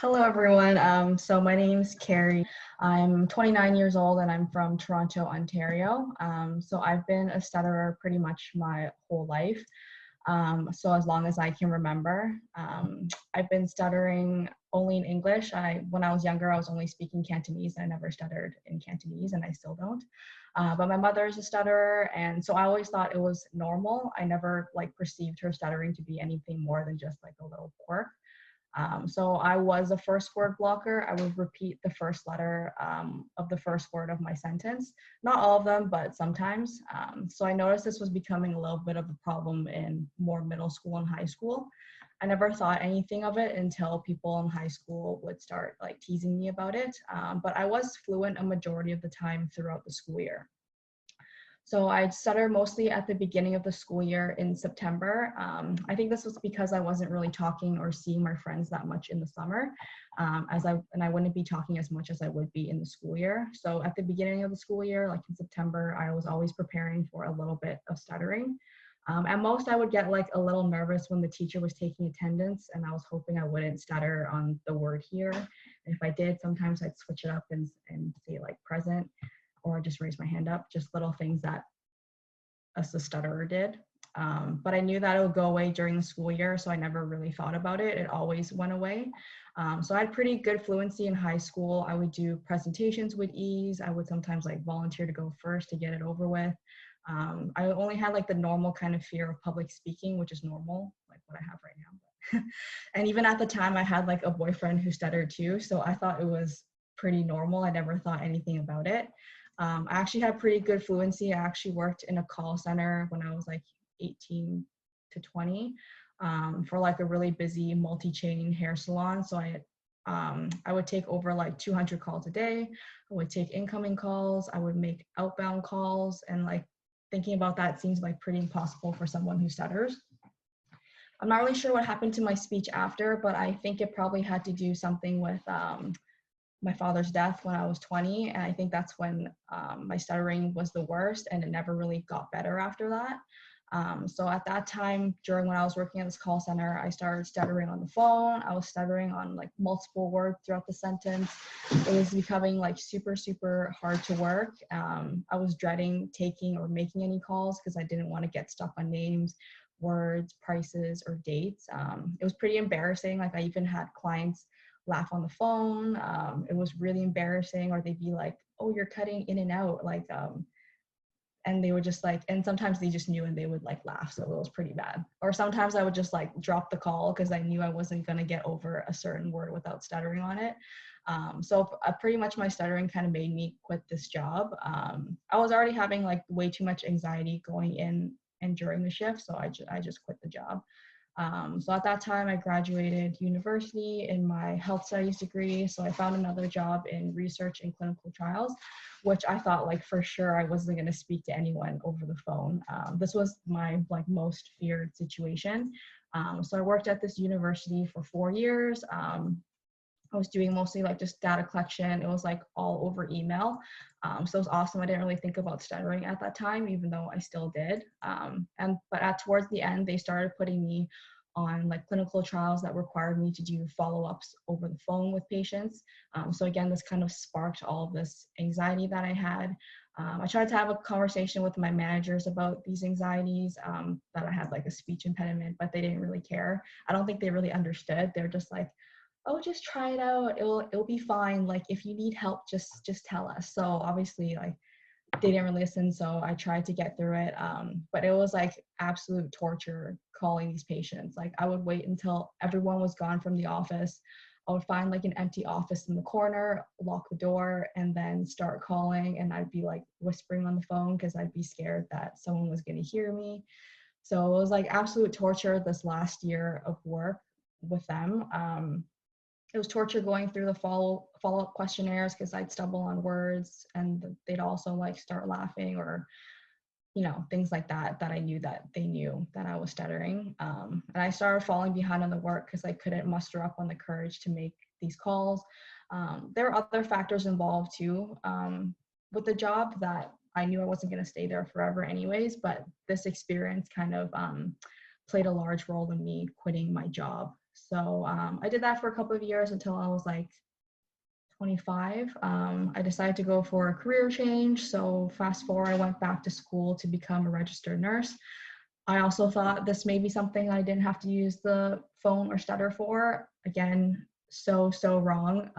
Hello, everyone. So my name's Kerry. I'm 29 years old and I'm from Toronto, Ontario. So I've been a stutterer pretty much my whole life. So as long as I can remember. I've been stuttering only in English. When I was younger, I was only speaking Cantonese. I never stuttered in Cantonese and I still don't. But my mother is a stutterer, and so I always thought it was normal. I never perceived her stuttering to be anything more than just like a little quirk. So I was a first word blocker. I would repeat the first letter of the first word of my sentence. Not all of them, but sometimes. So I noticed this was becoming a little bit of a problem in more middle school and high school. I never thought anything of it until people in high school would start teasing me about it. But I was fluent a majority of the time throughout the school year. So I'd stutter mostly at the beginning of the school year in September. I think this was because I wasn't really talking or seeing my friends that much in the summer, and I wouldn't be talking as much as I would be in the school year. So at the beginning of the school year, like in September, I was always preparing for a little bit of stuttering. At most, I would get a little nervous when the teacher was taking attendance, and I was hoping I wouldn't stutter on the word here. And if I did, sometimes I'd switch it up and say present, or just raise my hand up, just little things that us the stutterer did. But I knew that it would go away during the school year, so I never really thought about it. It always went away. So I had pretty good fluency in high school. I would do presentations with ease. I would sometimes volunteer to go first to get it over with. I only had the normal kind of fear of public speaking, which is normal, like what I have right now. And even at the time, I had a boyfriend who stuttered too, so I thought it was pretty normal. I never thought anything about it. I actually had pretty good fluency. I actually worked in a call center when I was 18 to 20 for a really busy multi-chain hair salon. So I would take over 200 calls a day. I would take incoming calls. I would make outbound calls, and thinking about that seems pretty impossible for someone who stutters. I'm not really sure what happened to my speech after, but I think it probably had to do something with my father's death when I was 20. And I think that's when my stuttering was the worst, and it never really got better after that. So at that time, during when I was working at this call center, I started stuttering on the phone. I was stuttering on multiple words throughout the sentence. It was becoming super, super hard to work. I was dreading taking or making any calls because I didn't want to get stuck on names, words, prices, or dates. It was pretty embarrassing. I even had clients laugh on the phone. It was really embarrassing, or they'd be like, "Oh, you're cutting in and out," and they would just and sometimes they just knew and they would laugh. So it was pretty bad. Or sometimes I would just drop the call because I knew I wasn't going to get over a certain word without stuttering on it. So pretty much my stuttering kind of made me quit this job. I was already having way too much anxiety going in and during the shift, so I just quit the job. So at that time, I graduated university in my health studies degree. So I found another job in research and clinical trials, which I thought for sure I wasn't going to speak to anyone over the phone. This was my most feared situation. So I worked at this university for 4 years. I was doing mostly just data collection. It was all over email. So it was awesome. I didn't really think about stuttering at that time, even though I still did. But towards the end, they started putting me on clinical trials that required me to do follow-ups over the phone with patients. So again, this kind of sparked all of this anxiety that I had. I tried to have a conversation with my managers about these anxieties, that I had a speech impediment, but they didn't really care. I don't think they really understood. They're just "Oh, just try it out. It'll be fine. If you need help, just tell us." So obviously they didn't really listen. So I tried to get through it. But it was absolute torture calling these patients. I would wait until everyone was gone from the office. I would find an empty office in the corner, lock the door, and then start calling. And I'd be whispering on the phone because I'd be scared that someone was going to hear me. So it was absolute torture this last year of work with them. It was torture going through the follow-up questionnaires because I'd stumble on words and they'd also start laughing, or things like that I knew that they knew that I was stuttering. And I started falling behind on the work because I couldn't muster up on the courage to make these calls. There are other factors involved too with the job that I knew I wasn't going to stay there forever anyways, but this experience kind of played a large role in me quitting my job. So I did that for a couple of years until I was like 25. I decided to go for a career change. So fast forward, I went back to school to become a registered nurse. I also thought this may be something I didn't have to use the phone or stutter for. Again, so wrong.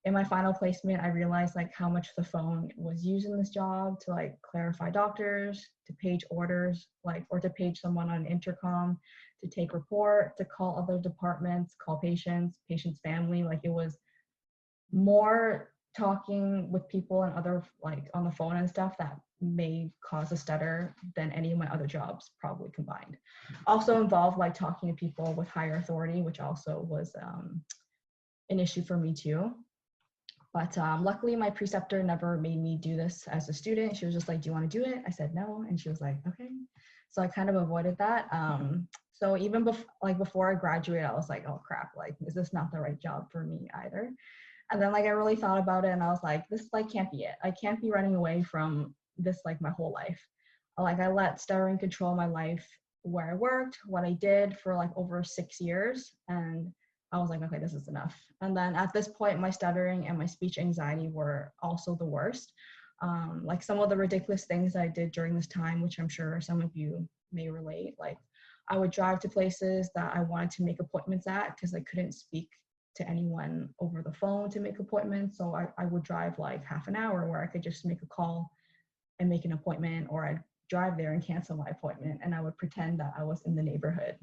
In my final placement, I realized like how much the phone was used in this job to like clarify doctors, to page orders, like, or to page someone on intercom, to take report, to call other departments, call patients, patients' family. Like it was more talking with people and other like on the phone and stuff that may cause a stutter than any of my other jobs probably combined. Also involved like talking to people with higher authority, which also was an issue for me too. But luckily my preceptor never made me do this as a student. She was just like, do you want to do it? I said no. And she was like, okay. So I kind of avoided that. So even before I graduated, I was like, oh crap, like, is this not the right job for me either? And then like I really thought about it and I was like, this like can't be it. I can't be running away from this like my whole life. Like I let stuttering control my life, where I worked, what I did for like over 6 years. And I was like, okay, this is enough. And then at this point, my stuttering and my speech anxiety were also the worst. Like some of the ridiculous things I did during this time, which I'm sure some of you may relate, like I would drive to places that I wanted to make appointments at because I couldn't speak to anyone over the phone to make appointments. So I would drive like half an hour where I could just make a call and make an appointment, or I'd drive there and cancel my appointment and I would pretend that I was in the neighborhood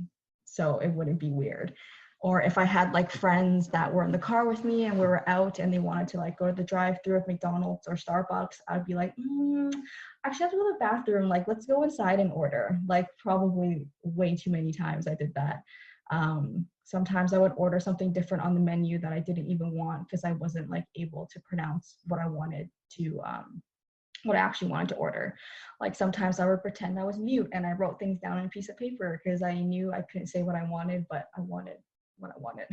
so it wouldn't be weird. Or if I had like friends that were in the car with me and we were out and they wanted to like go to the drive-through of McDonald's or Starbucks, I'd be like, actually I have to go to the bathroom, like let's go inside and order. Like probably way too many times I did that. Sometimes I would order something different on the menu that I didn't even want because I wasn't like able to pronounce what I wanted to what I actually wanted to order. Like sometimes I would pretend I was mute and I wrote things down on a piece of paper because I knew I couldn't say what I wanted, but I wanted what I wanted.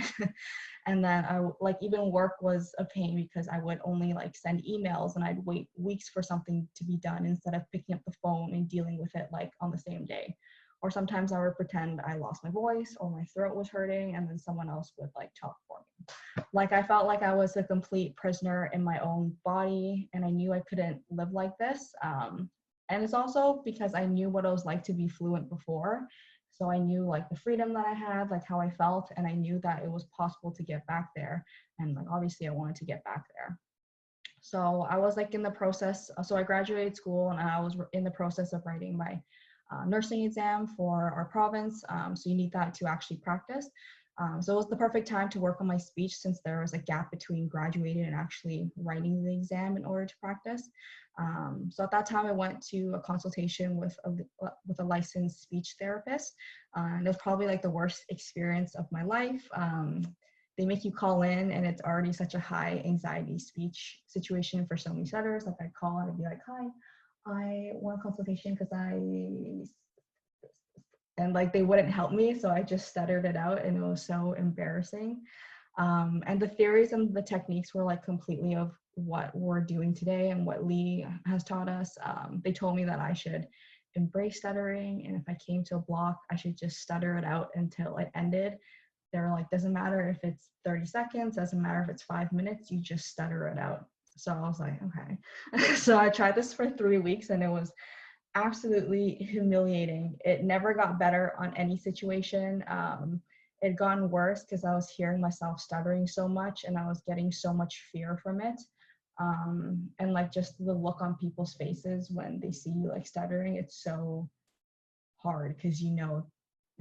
And then I like even work was a pain because I would only like send emails and I'd wait weeks for something to be done instead of picking up the phone and dealing with it like on the same day. Or sometimes I would pretend I lost my voice or my throat was hurting and then someone else would like talk for me. Like I felt like I was a complete prisoner in my own body and I knew I couldn't live like this. And it's also because I knew what it was like to be fluent before. So I knew like the freedom that I had, like how I felt, and I knew that it was possible to get back there. And like obviously I wanted to get back there. So I was like in the process, so I graduated school and I was in the process of writing my nursing exam for our province. So you need that to actually practice. So it was the perfect time to work on my speech since there was a gap between graduating and actually writing the exam in order to practice. So at that time, I went to a consultation with a licensed speech therapist. And it was probably like the worst experience of my life. They make you call in and it's already such a high anxiety speech situation for so many stutterers. Like I'd call and I'd be like, hi, I want a consultation because and like they wouldn't help me. So I just stuttered it out and it was so embarrassing. And the theories and the techniques were like completely of what we're doing today and what Lee has taught us. They told me that I should embrace stuttering. And if I came to a block, I should just stutter it out until it ended. They were like, doesn't matter if it's 30 seconds, doesn't matter if it's 5 minutes, you just stutter it out. So I was like, okay. So I tried this for 3 weeks and it was absolutely humiliating. It never got better on any situation. It gotten worse because I was hearing myself stuttering so much and I was getting so much fear from it. And like just the look on people's faces when they see you like stuttering, it's so hard because you know,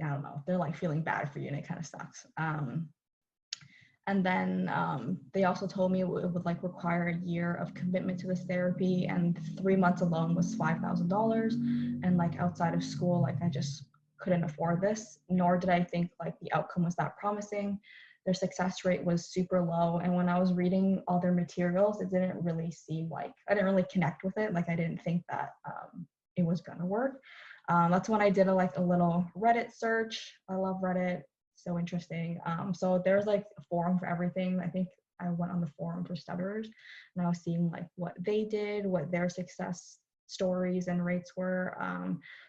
I don't know, they're like feeling bad for you and it kind of sucks. And then they also told me it would like require a year of commitment to this therapy, and 3 months alone was $5,000. And like outside of school, like I just couldn't afford this, nor did I think like the outcome was that promising. Their success rate was super low. And when I was reading all their materials, it didn't really seem like, I didn't really connect with it. Like I didn't think that it was gonna work. That's when I did a little Reddit search. I love Reddit. So interesting. So there's like a forum for everything. I think I went on the forum for stutterers and I was seeing like what they did, what their success stories and rates were.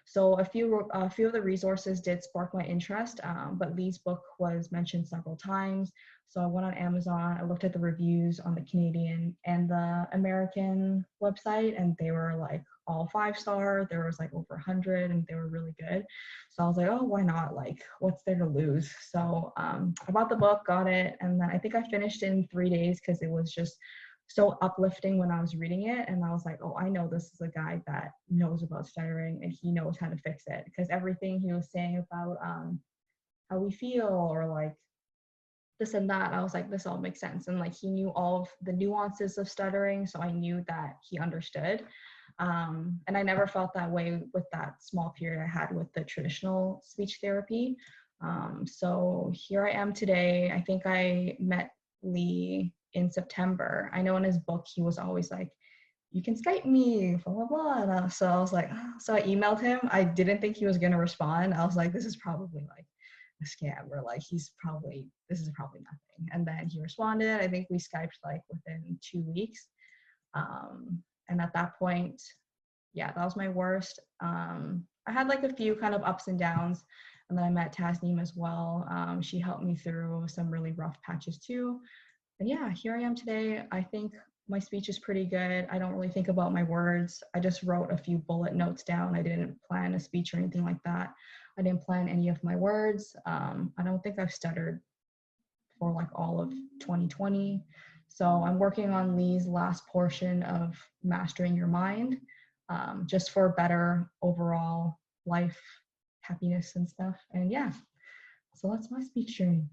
So a few of the resources did spark my interest, but Lee's book was mentioned several times. So I went on Amazon, I looked at the reviews on the Canadian and the American website, and they were like all 5-star. There was like over 100, and they were really good. So I was like, oh, why not? Like, what's there to lose? So I bought the book, got it, and then I think I finished in 3 days because it was just so uplifting when I was reading it. And I was like, oh, I know this is a guy that knows about stuttering and he knows how to fix it, because everything he was saying about how we feel or like this and that, I was like, this all makes sense. And like he knew all of the nuances of stuttering, so I knew that he understood. And I never felt that way with that small period I had with the traditional speech therapy. So here I am today. I think I met Lee in September. I know in his book he was always like, you can Skype me, blah, blah, blah. And so I was like, oh. So I emailed him. I didn't think he was going to respond. I was like, this is probably like a scam, or like this is probably nothing. And then he responded. I think we Skyped like within 2 weeks. And at that point, yeah, that was my worst. I had like a few kind of ups and downs, and then I met Tasneem as well. She helped me through some really rough patches too. And yeah, here I am today. I think my speech is pretty good. I don't really think about my words. I just wrote a few bullet notes down. I didn't plan a speech or anything like that. I didn't plan any of my words. I don't think I've stuttered for like all of 2020. So I'm working on Lee's last portion of mastering your mind, just for better overall life, happiness and stuff. And yeah, so that's my speech journey.